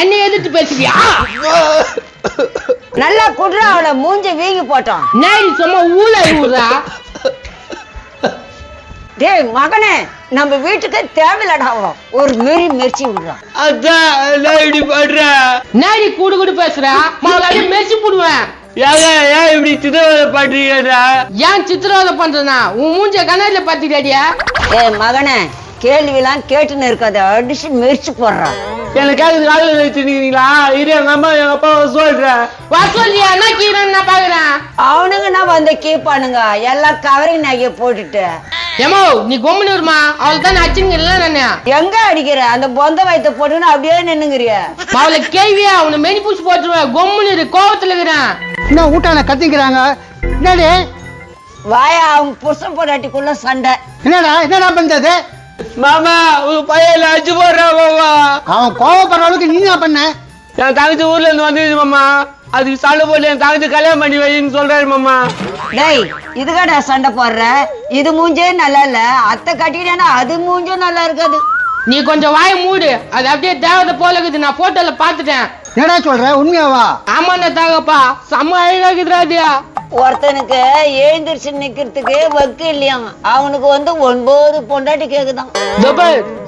என்ன எதிர்த்து பேசுறியா? நல்லா குடுறா அவளை மூஞ்ச வீங்கி போட்டோம். நேரி சும்மா ஊரா டேய் மகனே, நம்ம வீட்டுக்கு தேவையில்லடா ஒரு மெரிச்சி விடுறான். அதான் நான் இப்படி பண்றேன். நேரி கூடு பேசுறா மகளாடி மெரிச்சு போடுவேன். ஏன் இப்படி சித்திரவதை பண்றீங்கடா? ஏன் சித்திரவதை பண்றனா? உன் மூஞ்ச கண்ணாடில பாத்திட்டியா? ஏய் மகனே, கேள்விலாம் கேட்டுன்னு இருக்காத, அடிச்சு மெரிச்சு போடுறான். எனக்காக காலையில் வச்சுருக்கீங்களா? இரு, எங்க அம்மா எங்க அப்பா சொல்றேன். வா சொல்லியா? என்ன கீரன் நான் பாக்குறேன். அவனுங்கன்னா வந்து கீப்பானுங்க எல்லாம் கவரிங் நகைய போட்டுட்டு. ஏமோ நீ கொம்முன்னு வருமா? அவளுக்கு தான் அடிச்சுங்கல்ல நானு. எங்க அடிக்கிற? அந்த பொந்த வயத்தை போட்டுன்னு அப்படியே நின்னுங்கிறிய. அவளை கேள்வியா உன்னை மெனி பூச்சி போட்டுருவேன். கொம்முன்னு இரு, கோவத்துல இருக்கிறேன். என்ன ஊட்டான கத்திக்கிறாங்க? என்னடி வாயா, அவங்க புருஷன் பொண்டாட்டிக்குள்ள சண்டை. என்னடா பண்றது? மாமா, உங்க பையன் அடிச்சு போடுறான் மாமா. அவன் கோவப்படுற அளவுக்கு நீ என்ன பண்ண? என் தங்கச்சி ஊர்ல இருந்து வந்துருச்சு மாமா. அதுக்கு சண்டை போட்டு என் தங்கச்சி கல்யாணம் பண்ணி வைன்னு சொல்றாரு மாமா. டேய், இதுக்கடா சண்டை போடுற? இது மூஞ்சே நல்லா இல்ல, அத்தை கட்டினா அது மூஞ்சும் நல்லா இருக்காது. நீ கொஞ்சம் வாய மூடு. அது அப்படியே தேவதை போல இருக்குது. நான் போட்டோல பாத்துட்டேன். என்னடா சொல்ற? உண்மையாவா? ஆமாண்ணா தாங்கப்பா, செம்ம அழகாக்குதுராதியா. ஒருத்தனுக்கு எழுந்திரிச்சு நிக்கிறதுக்கு வக்கு இல்லையாம், அவனுக்கு வந்து 9 பொண்டாட்டி கேக்குதான்.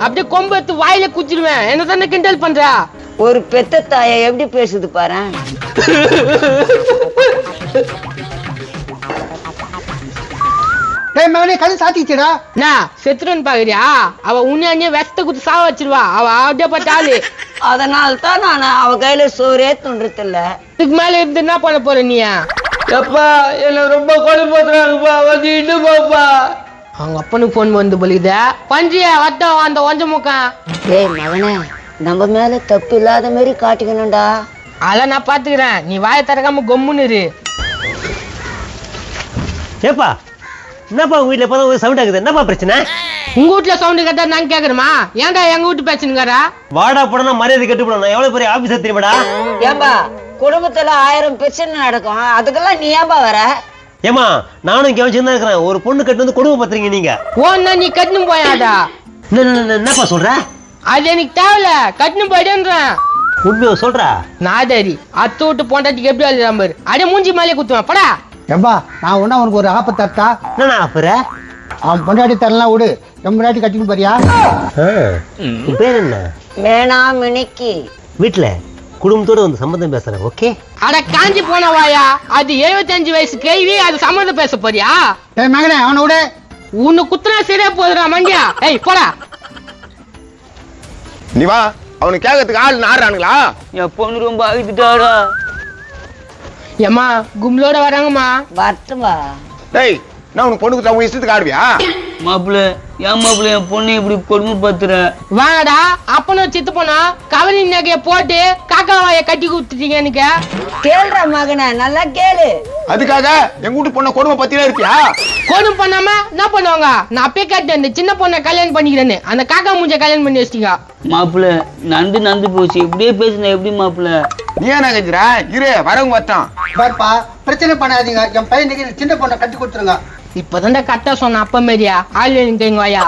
அப்படியே கொம்பு எடுத்து வாயில குச்சிடுவேன். என்ன தானே கிண்டல் பண்ற? ஒரு பெத்த தாய எப்படி பேசுது பாரு. டேய் மகனே, கதை சாத்திச்சுடா. நான் செத்துருன்னு பாக்குறியா? அவ உன்னையே வெஸ்த குத்து சாவ வச்சிருவா. அவ அப்படியே பட்டாளு. அதனால தான் நான் அவ கையில சோறே துண்டுறது இல்ல. இதுக்கு மேல இருந்து என்ன பண்ண போற நீ? எப்பா, என்ன ரொம்ப கொடுமைப்படுறாங்கப்பா, வந்து இன்னுமாப்பா. அவங்க அப்பனுக்கு போன் வந்து போலிக்குதா? பஞ்சியா வட்டம் அந்த ஒஞ்ச முக்கம். டேய் மகனே, நம்ம மேல தப்பு இல்லாத மாதிரி காட்டிக்கணும்டா. அதெல்லாம் நான் பாத்துக்கிறேன். நீ வாயை திறக்காம கொம்முன்னு இரு. ஏப்பா, என்னப்பா உங்க வீட்டுல இப்பதான் ஒரு சவுண்ட் ஆகுது? என்னப்பா பிரச்சனை? உங்க வீட்டுல சவுண்ட் கேட்டா நான் கேக்குறேமா? ஏன்டா எங்க வீட்டு பேசுனுங்கிறா? வாடா போடனா மரியாதை கட்டு போடணும். எவ்வளவு பெரிய ஆபீசர் தெரியுமாடா? ஏன்பா, குடும்பத்துல 1000 பிரச்சனை நடக்கும், அதுக்கெல்லாம் நீ ஏன்பா வர? ஏமா, நானும் கவனிச்சுதான் இருக்கிறேன். ஒரு பொண்ணு கட்டு வந்து கொடுமை பத்துறீங்க நீங்க. ஓன்னா நீ கட்டணும் போயாடா? என்னப்பா சொல்ற? அது எனக்கு தேவையில்ல, கட்டணும் போயிடுன்றேன். உண்மையை சொல்றா? நாதாரி அத்து விட்டு போண்டாட்டிக்கு எப்படி அது நம்பர்? அடே மூஞ்சி மேலே குத்துவேன் படா. ஏம்பா, நான் ஒன்னா உனக்கு ஒரு ஆப்பத்தட்டா? என்னண்ணா அப்புறம்? அவன் பொண்டாட்டி தரலாம் விடு, என் பொண்டாட்டி கட்டின்னு போறியா? உன் பேர் என்ன? வேணாம் மினிக்கி. வீட்டுல குடும்பத்தோட வந்து சம்பந்தம் பேசுறேன். ஓகே? அட காஞ்சி போன வாயா, அது 75 வயசு கேள்வி. அது சம்மந்தம் பேச போறியா? டேய் மகனே, அவனை விடு. உன்னை குத்துனா சரியா போதுடா மண்டியா. ஏய் போடா. நீ வா, அவனுக்கு கேட்கறதுக்கு ஆள் நாடுறானுங்களா? என் பொண்ணு ரொம்ப அழுதுட்டாடா. ஏம்மா கும்பலோட வராங்கம்மா. வரட்டுமா? டேய், நான் உனக்கு பொண்ணுக்கு அவங்க இஷ்டத்துக்கு ஆடுவியா? மாப்பிள்ள, என் மாப்பிள்ள என் பொண்ணு இப்படி கொடுமை பத்துற. வாடா, அப்பனும் சித்து போனா கவரி நகைய போட்டு காக்கா வாய கட்டி குடுத்துட்டீங்க எனக்கு. கேளுடா மகனே, நல்லா கேளு. அதுக்காக எங்க வீட்டு பொண்ணை கொடுமை பத்தினா இருப்பியா? கோடும் பண்ணாம என்ன பண்ணுவாங்க? நான் அப்பயே கேட்டேன், இந்த சின்ன பொண்ணை கல்யாணம் பண்ணிக்கிறேன்னு. அந்த காக்கா மூஞ்ச கல்யாணம் பண்ணி வச்சிட்டீங்க. மாப்பிள்ள, நந்து போச்சு. இப்படியே பேசுன எப்படி மாப்பிள்ள? நீ என்ன கஞ்சிர? இரு, வரவங்க வத்தான். பாருப்பா, பிரச்சனை பண்ணாதீங்க. என் பையனுக்கு சின்ன பொண்ணை கட்டி கொடுத்துருங்க. இப்பதான்டா கரெக்டா சொன்ன அப்ப மாரியா ஆள் எங்க வாயா.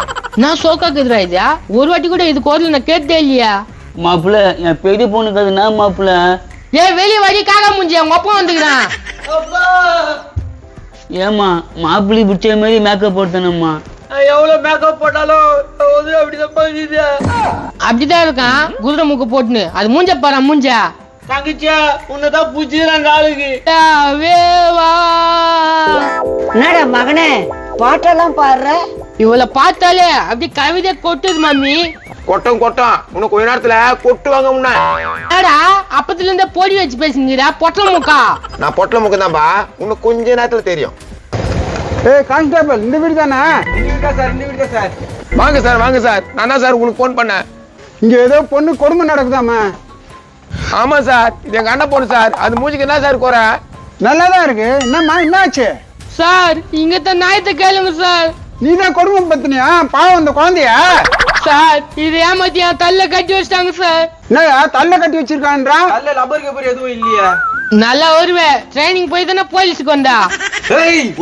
நான் சோக்காக்குதுரா இதா? ஒரு வாட்டி கூட இது கோரில நான் கேட்டே இல்லையா? மாப்பிள்ள, என் பெரிய பொண்ணுக்கு அது நான் மாப்பிள்ள. ஏ வெளிய வழி காக்கா மூஞ்சி, உங்க அப்பா வந்துக்கிறான். ஏமா மாப்பிள்ளை பிடிச்ச மாதிரி மேக்கப் போட்டனம்மா. எவ்வளவு மேக்கப் போட்டாலும் அப்படிதான் பண்ணுது. அப்படிதான் இருக்கான் குதிரை மூக்கு போட்டுன்னு. அது மூஞ்ச பாரு மூஞ்சா. தங்கச்சியா, உன்னதான் பூச்சிக்கிறாங்க ஆளுக்கு. என்னடா மகனே, பாட்டெல்லாம் பாடுற? இவளை பார்த்தாலே அப்படி கவிதை கொட்டுது மம்மி. கொட்டம் உனக்கு கொஞ்ச நேரத்துல கொட்டுவாங்க. முன்ன ஏடா அப்பத்துல இருந்தே பொடி வச்சு பேசுங்கிறா பொட்டல முக்கா? நான் பொட்டல முக்கம் தான்பா, உனக்கு கொஞ்ச நேரத்துல தெரியும். ஏய் கான்ஸ்டபிள், இந்த வீடு தானே? வாங்க சார், நான் தான் சார் உங்களுக்கு போன் பண்ணேன். இங்க ஏதோ பொண்ணு கொடுமை நடக்குதாமா? ஆமா சார், இது எங்க அண்ணன் பொண்ணு சார். அது மூஞ்சிக்கு என்ன சார் குறை? நல்லாதான் இருக்கு. என்னம்மா, என்னாச்சு? சார் இங்கத்த நாயத்தை கேளுங்க சார். நீதான் கொடுமை பத்தினியா? பாவம் அந்த குழந்தையா? சார் இது ஏமாத்தி என் தள்ள கட்டி வச்சிட்டாங்க சார். என்னயா தள்ள கட்டி வச்சிருக்கான்றா? எதுவும் இல்லையா? நல்லா வருவேன். ட்ரைனிங் போய் தானே போலீஸுக்கு வந்தா.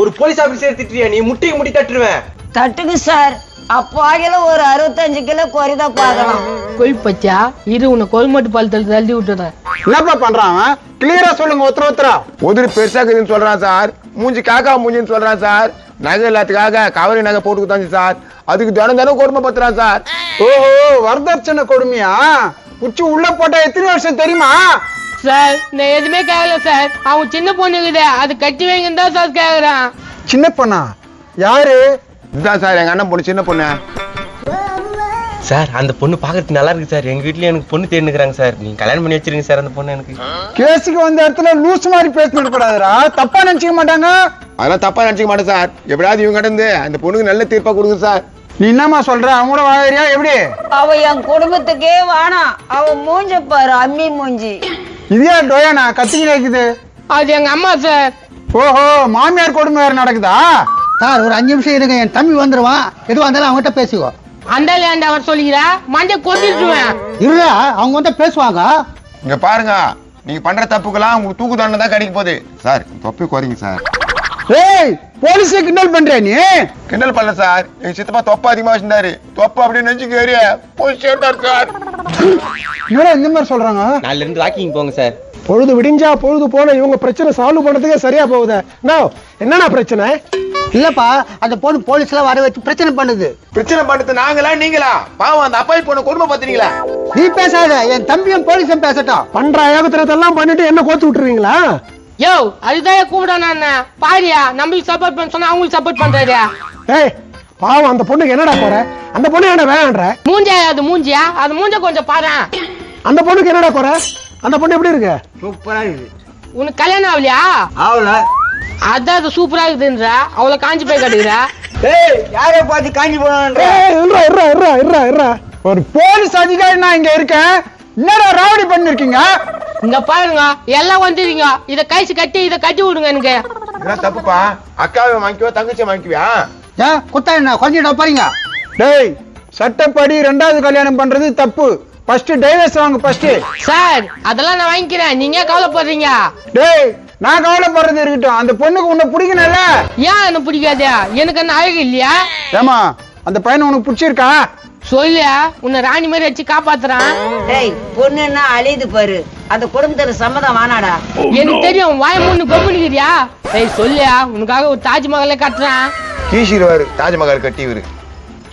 ஒரு போலீஸ் ஆபீசர் திட்டுறியா? நீ முட்டையை முடி தட்டுருவேன். தட்டுங்க சார், அப்போ ஆகல ஒரு 65 கிலோ குறைதான் பார்க்கலாம். போய் பச்சா இரு உன்னை கொல்மட்டு பாலத்தில் தள்ளி விட்டுறேன். என்னப்பா பண்றான் அவன்? கிளியரா சொல்லுங்க ஒருத்தரா. உதிரி பெருசா இருக்குதுன்னு சொல்றான் சார். மூஞ்சி காக்கா மூஞ்சின்னு சொல்றான் சார். நகை எல்லாத்துக்காக கவரி நகை போட்டு கொடுத்தாங்க சார். அதுக்கு தினம் தினம் கொடுமை பத்துறான் சார். ஓஹோ, வரதட்சணை கொடுமையா? உச்சி உள்ள போட்டா எத்தனை வருஷம் தெரியுமா? சார் நான் எதுவுமே கேட்கல சார். அவன் சின்ன பொண்ணு இருக்குது அது கட்டி வைங்கன்னு தான் சார் கேக்குறான். சின்ன பொண்ணா? யாரு? இதுதான் சார் எங்க அண்ணன் பொண்ணு, சின்ன பொண்ணு. சார் அந்த பொண்ணு பாக்குறதுக்கு நல்லா இருக்கு சார். எங்க வீட்லயும் எனக்கு பொண்ணு தேடினுக்குறாங்க சார். நீங்க கல்யாணம் பண்ணி வச்சிருங்க சார் அந்த பொண்ணு எனக்கு. கேஸுக்கு வந்த இடத்துல லூஸ் மாதிரி பேசிட்டு கூடாதுடா. தப்பா நினைச்சுக்க மாட்டாங்க. அதெல்லாம் தப்பா நினைச்சுக்க மாட்டேன் சார். எப்படியாவது இவங்க கடந்து அந்த பொண்ணுக்கு நல்ல தீர்ப்பா கொடுங்க சார். நீ என்னமா சொல்ற? அவங்க கூட வாழறியா எப்படி? அவ என் குடும்பத்துக்கே வேணாம். அவ மூஞ்ச பாரு, அம்மி மூஞ்சி. இதே டோயானா கத்திக்கிட்டு இருக்குது. அது எங்க அம்மா சார். ஓஹோ, மாமியார் கொடுமை வேற நடக்குதா? சார் ஒரு 5 நிமிஷம் இருங்க, என் தம்பி வந்துருவான். எதுவும் வந்தாலும் அவங்ககிட்ட பேசிக்கோ. அந்த லேண்ட் அவர் சொல்லிக்கிறா மண்டை கொட்டிடுவேன். இல்ல, அவங்க வந்து பேசுவாங்க. இங்க பாருங்க, நீங்க பண்ற தப்புக்கெல்லாம் உங்களுக்கு தூக்கு தண்டனை தான் கிடைக்க போகுது சார். தொப்பி குறைங்க சார். ஏய், போலீஸே கிண்டல் பண்ற நீ? கிண்டல் பண்ணல சார். எங்க சித்தப்பா தொப்பை அதிகமா வச்சிருந்தாரு. தொப்பை அப்படியே நெஞ்சுக்கு ஏறிய போய் சேர்ந்தார் சார். இவரே இந்த மாதிரி சொல்றாங்க. நாளைல இருந்து வாக்கிங் போங்க சார். பொழுது விடிஞ்சா பொழுது போன இவங்க பிரச்சனை சால்வ் பண்ணதுக்கே சரியா போகுது. என்னன்னா பிரச்சனை? இல்லப்பா, அந்த பொண்ணு போலீஸ்ல வர வச்சு பிரச்சனை பண்ணுது. பிரச்சனை பண்ணது நாங்களா நீங்களா? பாவம் அந்த அப்பாய் பொண்ணு கொடுமை பத்துறீங்களா? நீ பேசாத, என் தம்பியும் போலீஸும் பேசட்டும். பண்ற ஏகத்திரத்தெல்லாம் பண்ணிட்டு என்ன கோத்து விட்டுருவீங்களா? யோ அதுதான் கூப்பிடணும் நான் பாரியா. நம்மளுக்கு சப்போர்ட் பண்ண சொன்னா அவங்களுக்கு சப்போர்ட் பண்றாரு. ஏய் பாவம் அந்த பொண்ணுக்கு என்னடா போற? அந்த பொண்ணு என்ன வேணான்ற? மூஞ்சியா அது மூஞ்சியா? அது மூஞ்ச கொஞ்சம் பாரு. அந்த பொண்ணுக்கு என்னடா போற? அந்த பொண்ணு எப்படி இருக்கு? சூப்பரா இருக்கு. உனக்கு கல்யாணம் ஆகலையா? ஆவல. அதான் அது சூப்பரா இருக்குதுன்ற அவளை காஞ்சி போய் கட்டுக்கிற. ஏய், யாரை பார்த்து காஞ்சி போனான்ற? ஏய் இருடா. ஒரு போலீஸ் அதிகாரி நான் இங்க இருக்கேன். என்னடா ராவடி பண்ணிருக்கீங்க? இங்க பாருங்க எல்லாம் வந்துருங்க. இத கைச்சு கட்டி இத கட்டி விடுங்க எனக்கு. இதெல்லாம் தப்புப்பா. அக்காவை வாங்கிக்குவா, தங்கச்சியை வாங்கிக்குவியா? ஏன் குத்தா என்ன கொஞ்சம் பாருங்க. டேய், சட்டப்படி 2வது கல்யாணம் பண்றது தப்பு. ஃபர்ஸ்ட் டைவர்ஸ் வாங்க ஃபர்ஸ்ட். சார் அதெல்லாம் நான் வாங்கிக்கிறேன். நீங்க கவலைப்படுறீங்க? டேய், நான் கவலைப்படுறது இருக்கட்டும். அந்த பொண்ணுக்கு உன்னை பிடிக்கணும்ல? ஏன் எனக்கு பிடிக்காது? எனக்கு என்ன அழகு இல்லையா? ஏமா, அந்த பையனை உனக்கு பிடிச்சிருக்கா? சொல்லு, உன்னை ராணி மாதிரி வச்சு காப்பாத்துறான். டேய், பொண்ணுன்னா அழியுது பாரு. அந்த குடும்பத்துல சம்மதம் வானாடா. எனக்கு தெரியும். வாய மூணு கொம்பிடுக்கிறியா? ஏய் சொல்லு, உனக்காக ஒரு தாஜ்மஹாலை கட்டுறான். கீசிடுவாரு தாஜ்மஹால் கட்டி இவரு.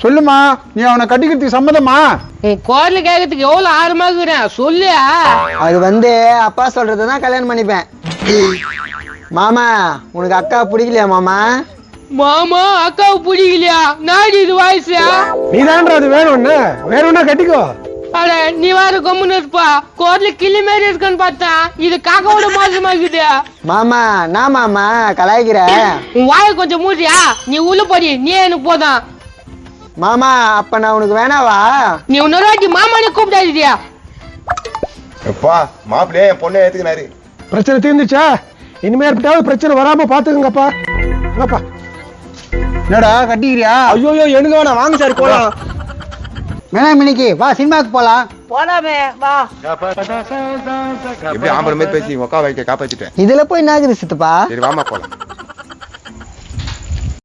சொல்லுமா, நீ அவனை கட்டிக்கிறதுக்கு சம்மதமா? உன் குரல் கேட்கறதுக்கு எவ்வளவு ஆர்வமா இருக்கிறேன் சொல்லு. அது அப்பா சொல்றதுதான் கல்யாணம் பண்ணிப்பேன். மாமா, உனக்கு அக்கா பிடிக்கலையா மாமா? மாமா அக்காவை பிடிக்கலையா? நாடி இது வாய்ஸா? நீ தான்டா அது வேணும்னா கட்டிக்கோ. அட நீ வேற கொம்முன்னு இருப்பா. குரல் கிளி மாதிரி இருக்குன்னு பார்த்தா இது காக்காவோட மோசமா இருக்குது. மாமா, நான் மாமா கலாய்க்கிற. உன் வாயை கொஞ்சம் மூடியா? நீ உள்ள போடி. நீ எனக்கு போதான். மாமா, அப்ப நான் உனக்கு வேணாவா? நீ இன்னொரு வாட்டி மாமானே கூப்பிடாதியா? எப்பா மாப்பிள்ளையே என் பொண்ணை ஏத்துக்கினாரு. பிரச்சனை தீர்ந்துச்சா? இனிமே எப்படியாவது பிரச்சனை வராம பாத்துக்கங்கப்பா. என்னடா கட்டிக்கிறியா? ஐயோ எனக்கு வேணாம். வாங்க சார் போலாம். வேணாம் மினிக்கு, வா சினிமாக்கு போலாம். போலாமே வா. எப்படி ஆம்பளை மாதிரி பேசி உக்கா வைக்க காப்பாத்திட்டேன். இதுல போய் என்ன ஆகுது சித்தப்பா? சரி வாமா போலாம்.